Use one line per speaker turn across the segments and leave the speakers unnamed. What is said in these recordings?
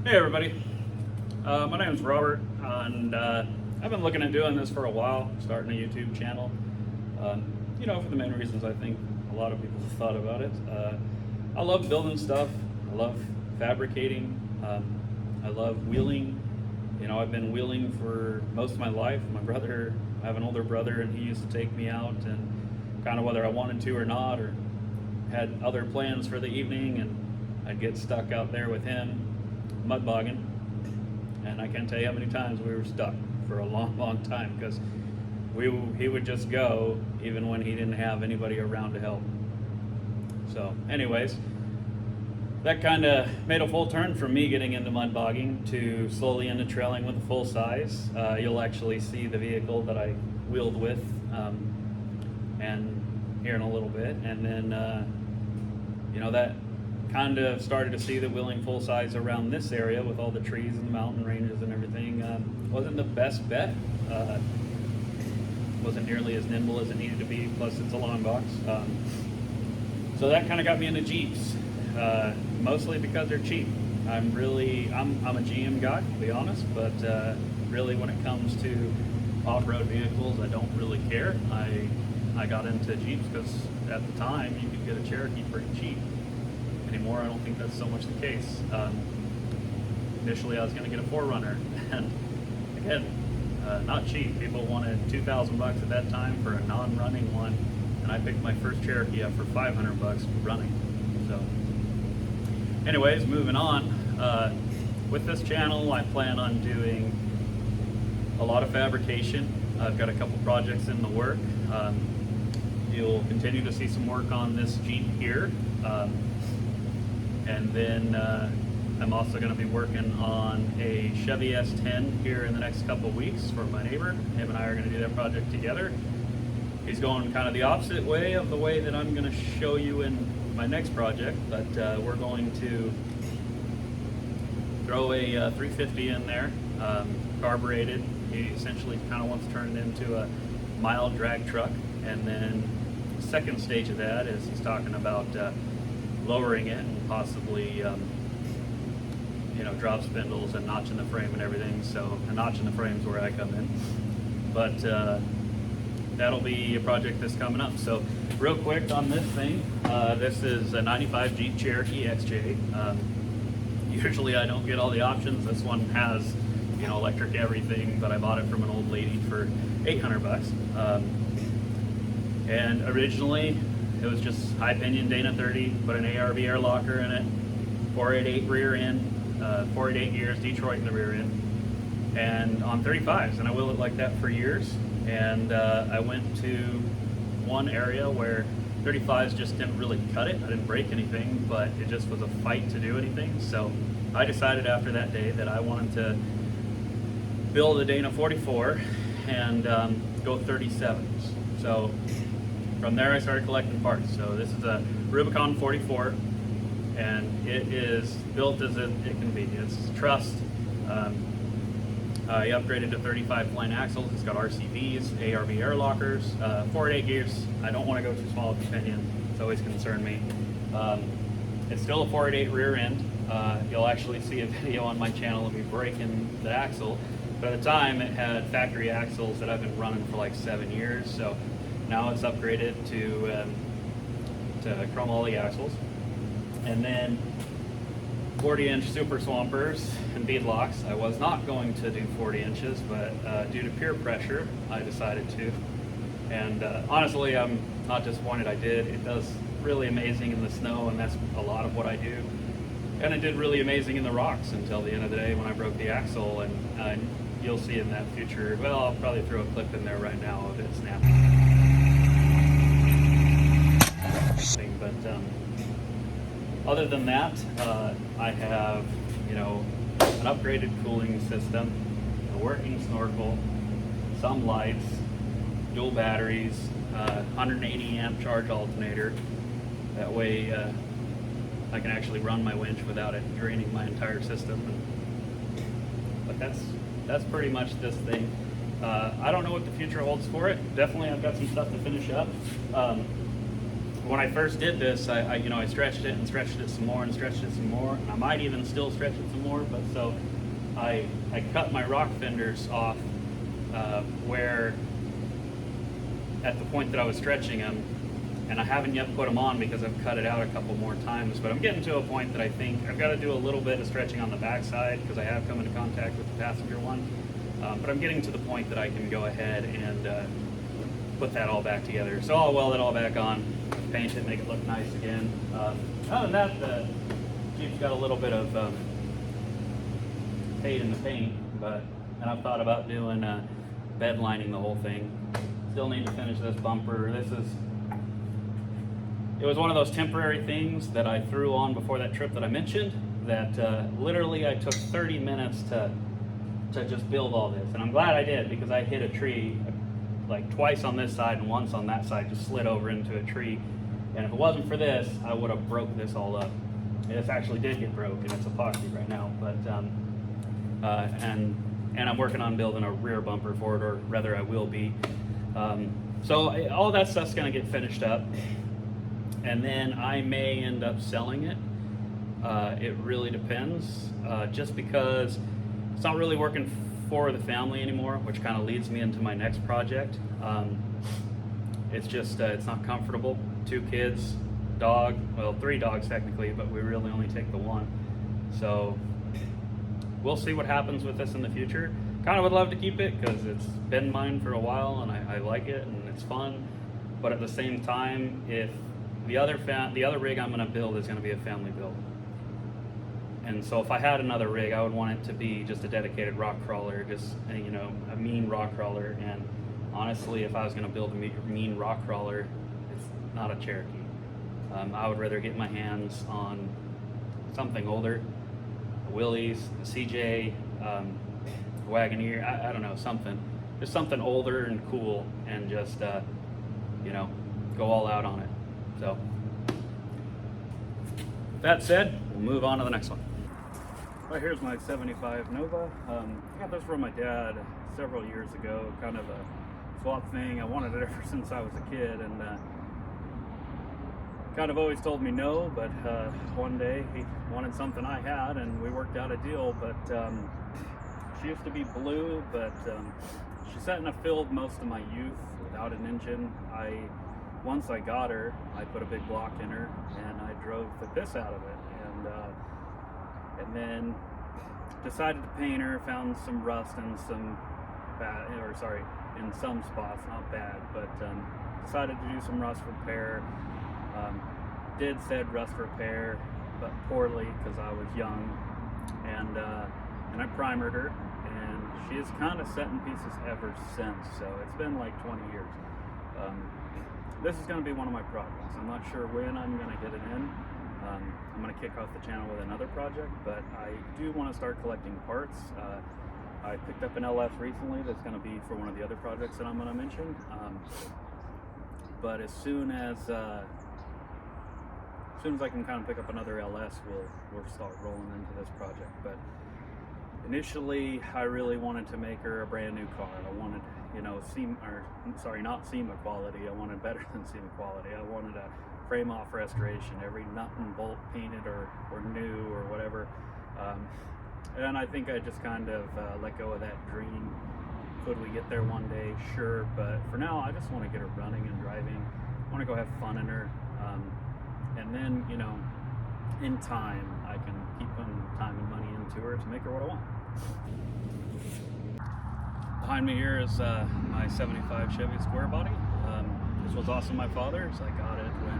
Hey everybody, my name is Robert, and I've been looking at doing this for a while, starting a YouTube channel. For the main reasons I think a lot of people have thought about it. I love building stuff, I love fabricating, I love wheeling. I've been wheeling for most of my life. I have an older brother, and he used to take me out, and kind of whether I wanted to or not, or had other plans for the evening, and I'd get stuck out there with him mud bogging, and I can't tell you how many times we were stuck for a long time because he would just go even when he didn't have anybody around to help. So anyways, that kind of made a full turn from me getting into mud bogging to slowly into trailing with a full size. You'll actually see the vehicle that I wheeled with and here in a little bit, and then that kind of started to see the wheeling full size around this area with all the trees and the mountain ranges and everything. Wasn't the best bet. Wasn't nearly as nimble as it needed to be, plus it's a long box. So that kind of got me into Jeeps, mostly because they're cheap. I'm a GM guy, to be honest, but really when it comes to off-road vehicles, I don't really care. I got into Jeeps because at the time you could get a Cherokee pretty cheap. Anymore, I don't think that's so much the case. Initially, I was going to get a 4Runner, and again, not cheap. People wanted $2,000 at that time for a non-running one, and I picked my first Cherokee up for $500 running. So, anyways, moving on. With this channel, I plan on doing a lot of fabrication. I've got a couple projects in the work. You'll continue to see some work on this Jeep here. And then I'm also going to be working on a Chevy S10 here in the next couple of weeks for my neighbor. Him and I are going to do that project together. He's going kind of the opposite way of the way that I'm going to show you in my next project, but we're going to throw a 350 in there, carbureted. He essentially kind of wants to turn it into a mild drag truck, and then the second stage of that is he's talking about lowering it and possibly drop spindles and notching the frame and everything. So a notch in the frame is where I come in, but that'll be a project that's coming up. So real quick on this thing, this is a 95 Jeep Cherokee XJ. Usually I don't get all the options. This one has electric everything, but I bought it from an old lady for $800. And originally it was just high pinion Dana 30, put an ARB air locker in it, 488 rear end, 488 gears, Detroit in the rear end, and on 35s. And I wheeled it like that for years. And I went to one area where 35s just didn't really cut it. I didn't break anything, but it just was a fight to do anything. So I decided after that day that I wanted to build a Dana 44 and go 37s. So from there, I started collecting parts. So this is a Rubicon 44, and it is built as it can be. It's trussed. I upgraded to 35 flying axles. It's got RCVs, ARB air lockers, 488 gears. I don't want to go too small with the pinion. It's always concerned me. It's still a 488 rear end. You'll actually see a video on my channel of me breaking the axle. But at the time, it had factory axles that I've been running for like 7 years. So now it's upgraded to chromoly axles, and then 40-inch super swampers and beadlocks. I was not going to do 40 inches, but due to peer pressure, I decided to. And honestly, I'm not disappointed I did. It does really amazing in the snow, and that's a lot of what I do. And it did really amazing in the rocks until the end of the day when I broke the axle, and you'll see in that future, well, I'll probably throw a clip in there right now of it snapping. But other than that, I have an upgraded cooling system, a working snorkel, some lights, dual batteries, 180 amp charge alternator. That way I can actually run my winch without it draining my entire system. But that's pretty much this thing. I don't know what the future holds for it. Definitely I've got some stuff to finish up. when I first did this, I stretched it and stretched it some more and stretched it some more, and I might even still stretch it some more. But so I cut my rock fenders off where at the point that I was stretching them, and I haven't yet put them on because I've cut it out a couple more times. But I'm getting to a point that I think I've got to do a little bit of stretching on the backside because I have come into contact with the passenger one. But I'm getting to the point that I can go ahead and put that all back together. So I'll weld it all back on, paint it, make it look nice again. Other than that, the Jeep's got a little bit of fade in the paint, and I've thought about doing bed lining the whole thing. Still need to finish this bumper. It was one of those temporary things that I threw on before that trip that I mentioned, that literally I took 30 minutes to just build all this. And I'm glad I did, because I hit a tree like twice on this side and once on that side, just slid over into a tree. And if it wasn't for this, I would have broke this all up. This actually did get broke, and it's epoxy right now. But and I'm working on building a rear bumper for it, or rather I will be. So all that stuff's gonna get finished up, and then I may end up selling it. It really depends, just because it's not really working for the family anymore, which kind of leads me into my next project. It's just, it's not comfortable. 2 kids, dog, well, 3 dogs technically, but we really only take the one. So we'll see what happens with this in the future. Kind of would love to keep it because it's been mine for a while, and I like it and it's fun. But at the same time, if the other rig I'm gonna build is gonna be a family build. And so if I had another rig, I would want it to be just a dedicated rock crawler, just, you know, a mean rock crawler. And honestly, if I was going to build a mean rock crawler, it's not a Cherokee. I would rather get my hands on something older, a Willys, a CJ, a Wagoneer, I don't know, something. Just something older and cool, and just, you know, go all out on it. So, that said, we'll move on to the next one. Right, here's my 75 Nova. I got this from my dad several years ago, kind of a swap thing. I wanted it ever since I was a kid, and kind of always told me no, but one day he wanted something I had, and we worked out a deal. But she used to be blue, but she sat in a field most of my youth without an engine. Once I got her, I put a big block in her, and I drove the piss out of it. And then decided to paint her, found some rust and some bad, in some spots, not bad, but decided to do some rust repair. Did said rust repair, but poorly because I was young, and I primered her, and she is kind of set in pieces ever since. So it's been like 20 years. This is going to be one of my projects. I'm not sure when I'm going to get it in. I'm going to kick off the channel with another project, but I do want to start collecting parts. I picked up an LS recently that's going to be for one of the other projects that I'm going to mention. But as soon as I can kind of pick up another LS, we'll start rolling into this project. But initially, I really wanted to make her a brand new car. I wanted, you know, not SEMA quality. I wanted better than SEMA quality. I wanted a frame off restoration, every nut and bolt painted or new or whatever. And I think I just kind of let go of that dream. Could we get there one day? Sure, but for now I just want to get her running and driving. I want to go have fun in her, and then, you know, in time I can keep putting time and money into her to make her what I want. Behind me here is my 75 Chevy Square Body. This was also my father's. I got it when I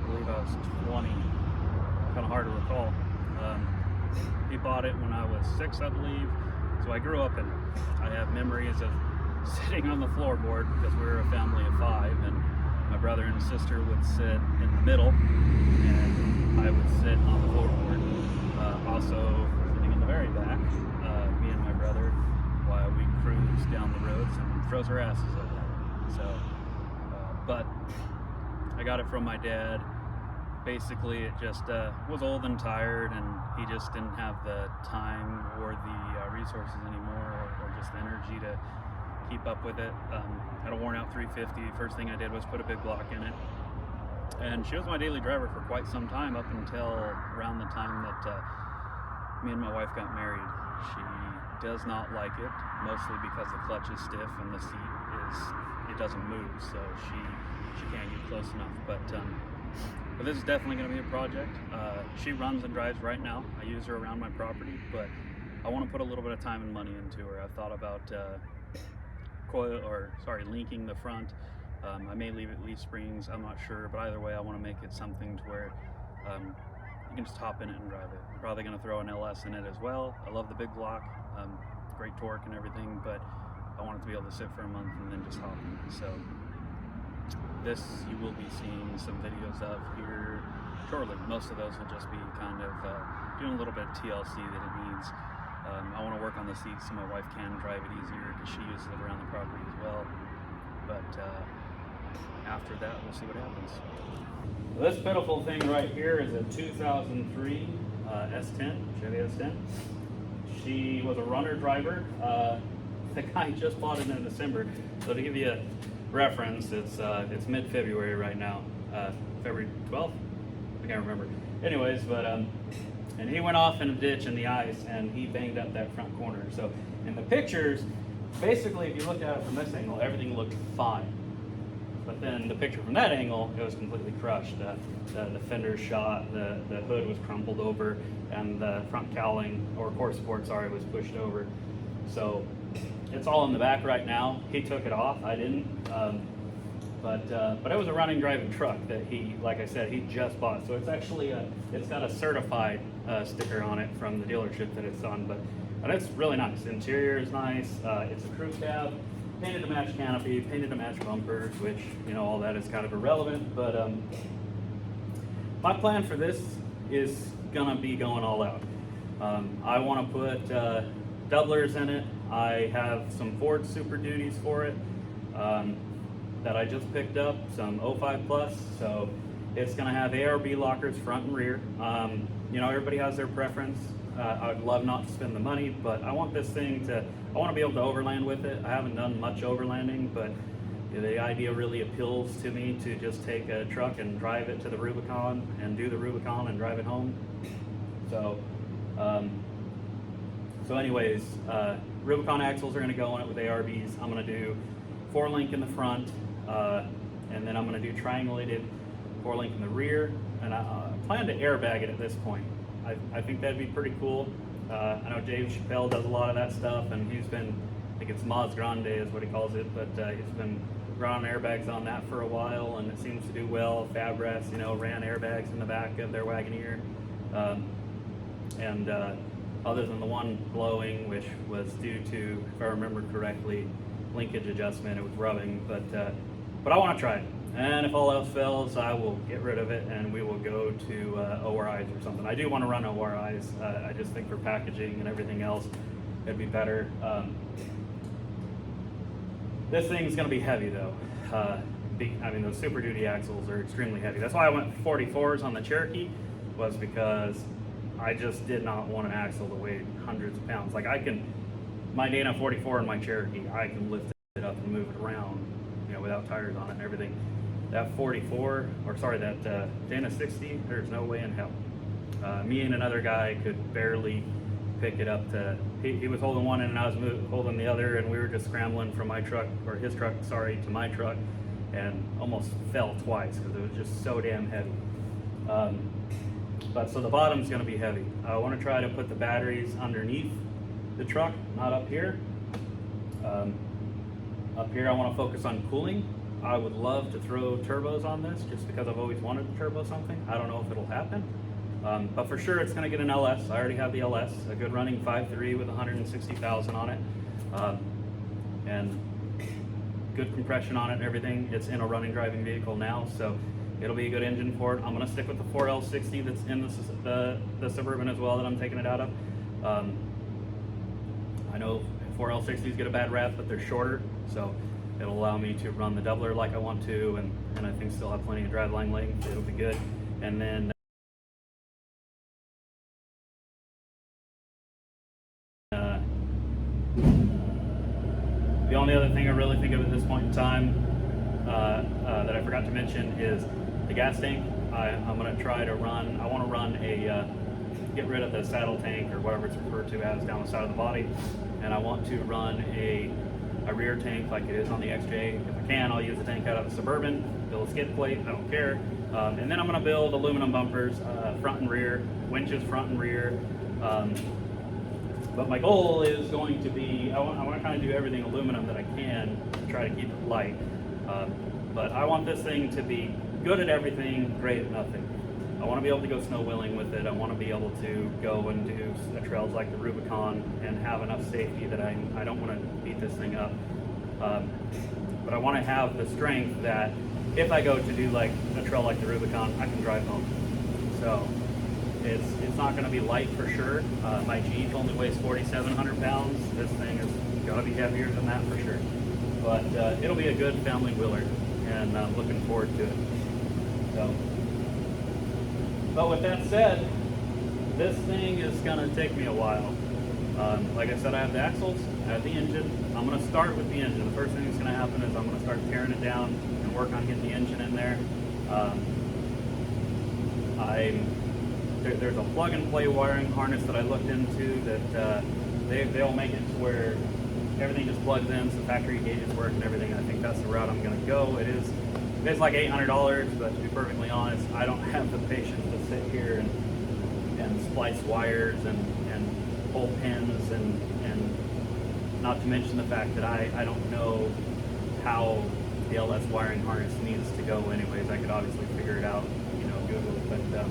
believe I was 20. Kind of hard to recall. He bought it when I was 6, I believe. So I grew up in it. I have memories of sitting on the floorboard because we were a family of 5, and my brother and sister would sit in the middle, and I would sit on the floorboard. Also, sitting in the very back, me and my brother, while we cruised down the roads and froze our asses over. So, but I got it from my dad. Basically, it just was old and tired, and he just didn't have the time or the resources anymore, or just the energy to keep up with it. Had a worn out 350. First thing I did was put a big block in it. And she was my daily driver for quite some time, up until around the time that me and my wife got married. She does not like it, mostly because the clutch is stiff and the seat it doesn't move, so she can't get close enough. But this is definitely going to be a project. She runs and drives right now. I use her around my property, but I want to put a little bit of time and money into her. I've thought about linking the front. I may leave it leaf springs, I'm not sure, but either way I want to make it something to where you can just hop in it and drive it. I'm probably going to throw an LS in it as well. I love the big block, great torque and everything, but I want it to be able to sit for a month and then just hop in. So this you will be seeing some videos of here shortly. Most of those will just be kind of doing a little bit of TLC that it needs. I want to work on the seats so my wife can drive it easier because she uses it around the property as well. But after that, we'll see what happens. This pitiful thing right here is a 2003 S10, Chevy S10. She was a runner driver. The guy just bought it in December. So to give you a reference, it's mid-February right now, February 12th. I can't remember. Anyways, but and he went off in a ditch in the ice and he banged up that front corner. So in the pictures, basically, if you looked at it from this angle, everything looked fine. But then the picture from that angle, it was completely crushed. The fender shot, the hood was crumpled over, and the front cowling, or core support, sorry, was pushed over. So it's all in the back right now. He took it off, I didn't. But it was a running driving truck that he, like I said, he just bought. So it's actually it's got a certified sticker on it from the dealership that it's on. But it's really nice. Interior is nice. It's a crew cab, painted to match canopy, painted to match bumpers, which, you know, all that is kind of irrelevant. But my plan for this is gonna be going all out. I want to put doublers in it. I have some Ford Super Duties for it that I just picked up, some 05 Plus. So it's gonna have ARB lockers front and rear. You know, everybody has their preference. I'd love not to spend the money, but I want this thing to, I want to be able to overland with it. I haven't done much overlanding, but the idea really appeals to me to just take a truck and drive it to the Rubicon and do the Rubicon and drive it home. So, anyways, Rubicon axles are going to go on it with ARBs. I'm going to do 4-link in the front, and then I'm going to do triangulated 4-link in the rear, and I plan to airbag it at this point. I think that'd be pretty cool. I know Dave Chappelle does a lot of that stuff, and he's been, I think it's Maz Grande is what he calls it, but he's been running airbags on that for a while, and it seems to do well. Fabras, you know, ran airbags in the back of their Wagoneer. Other than the one blowing, which was due to, if I remember correctly, linkage adjustment, it was rubbing, but I want to try it. And if all else fails, I will get rid of it and we will go to ORIs or something. I do want to run ORIs. I just think for packaging and everything else, it'd be better. This thing's going to be heavy though. I mean, those Super Duty axles are extremely heavy. That's why I went 44s on the Cherokee, was because I just did not want an axle to weigh hundreds of pounds. Like my Dana 44 and my Cherokee, I can lift it up and move it around, you know, without tires on it and everything. That that Dana 60, there's no way in hell. Me and another guy could barely pick it up he was holding one end and I was holding the other, and we were just scrambling from my truck, or his truck, sorry, to my truck, and almost fell twice because it was just so damn heavy. But so the bottom's gonna be heavy. I wanna try to put the batteries underneath the truck, not up here. Up here I wanna focus on cooling. I would love to throw turbos on this just because I've always wanted to turbo something. I don't know if it'll happen. But for sure it's gonna get an LS. I already have the LS, a good running 5.3 with 160,000 on it. And good compression on it and everything. It's in a running driving vehicle now, so it'll be a good engine for it. I'm gonna stick with the 4L60 that's in the Suburban as well that I'm taking it out of. I know 4L60s get a bad rap, but they're shorter, so it'll allow me to run the doubler like I want to, and I think still have plenty of driveline length. It'll be good. And then The only other thing I really think of at this point in time that I forgot to mention is the gas tank. I'm going to try to run, I want to run a, get rid of the saddle tank or whatever it's referred to as down the side of the body, and I want to run a rear tank like it is on the XJ. If I can, I'll use the tank out of the Suburban, build a skid plate, I don't care. And then I'm going to build aluminum bumpers, front and rear, winches front and rear. But my goal is going to be, I want to kind of do everything aluminum that I can to try to keep it light. But I want this thing to be good at everything, great at nothing. I want to be able to go snow wheeling with it. I want to be able to go and do trails like the Rubicon and have enough safety that I don't want to beat this thing up. But I want to have the strength that if I go to do like a trail like the Rubicon, I can drive home. So it's not going to be light for sure. My Jeep only weighs 4,700 pounds. This thing is got to be heavier than that for sure. But it'll be a good family wheeler, and I'm looking forward to it. So, but with that said, this thing is going to take me a while. Like I said, I have the axles, I have the engine. I'm going to start with the engine. The first thing that's going to happen is I'm going to start tearing it down and work on getting the engine in there. There's a plug-and-play wiring harness that I looked into that they'll make it to where everything just plugs in, so factory gauges work and everything. I think that's the route I'm going to go. It's like $800, but to be perfectly honest, I don't have the patience to sit here and splice wires and pull pins and not to mention the fact that I don't know how the LS wiring harness needs to go anyways. I could obviously figure it out, Google it,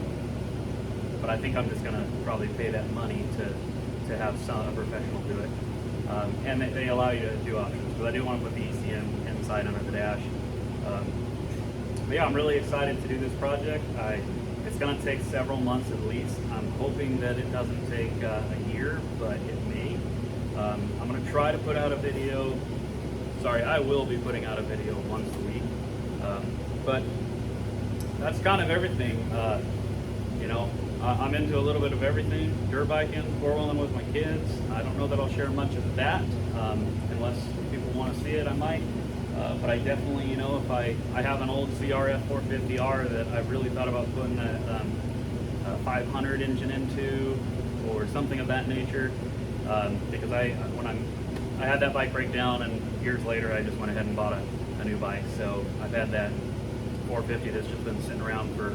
but I think I'm just going to probably pay that money to have a professional do it. And they allow you to do options, but I do want to put the ECM inside under the dash. But yeah, I'm really excited to do this project. It's going to take several months at least. I'm hoping that it doesn't take a year, but it may. I'm going to try to put out a video. I will be putting out a video once a week. But that's kind of everything. I'm into a little bit of everything. Dirt biking, four-wheeling with my kids. I don't know that I'll share much of that. Unless people want to see it, I might. But I definitely, if I have an old CRF 450R that I've really thought about putting a 500 engine into, or something of that nature, because I had that bike break down, and years later I just went ahead and bought a new bike. So I've had that 450 that's just been sitting around for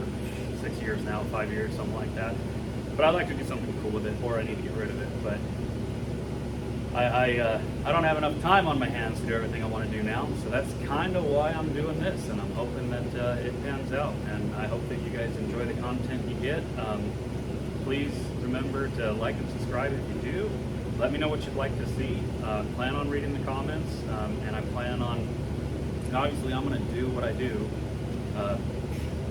6 years now, 5 years, something like that. But I'd like to do something cool with it, or I need to get rid of it. But I don't have enough time on my hands to do everything I want to do now, so that's kind of why I'm doing this, and I'm hoping that it pans out, and I hope that you guys enjoy the content you get. Please remember to like and subscribe if you do. Let me know what you'd like to see. Plan on reading the comments, and I plan on, obviously I'm going to do what I do,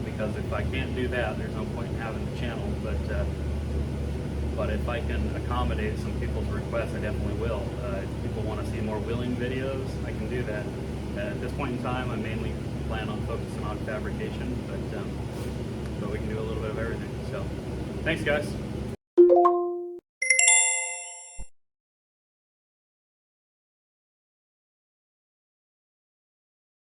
because if I can't do that, there's no point in having the channel, but if I can accommodate some people's requests, I definitely will. If people want to see more wheeling videos, I can do that. At this point in time, I mainly plan on focusing on fabrication, but we can do a little bit of everything. So, thanks guys.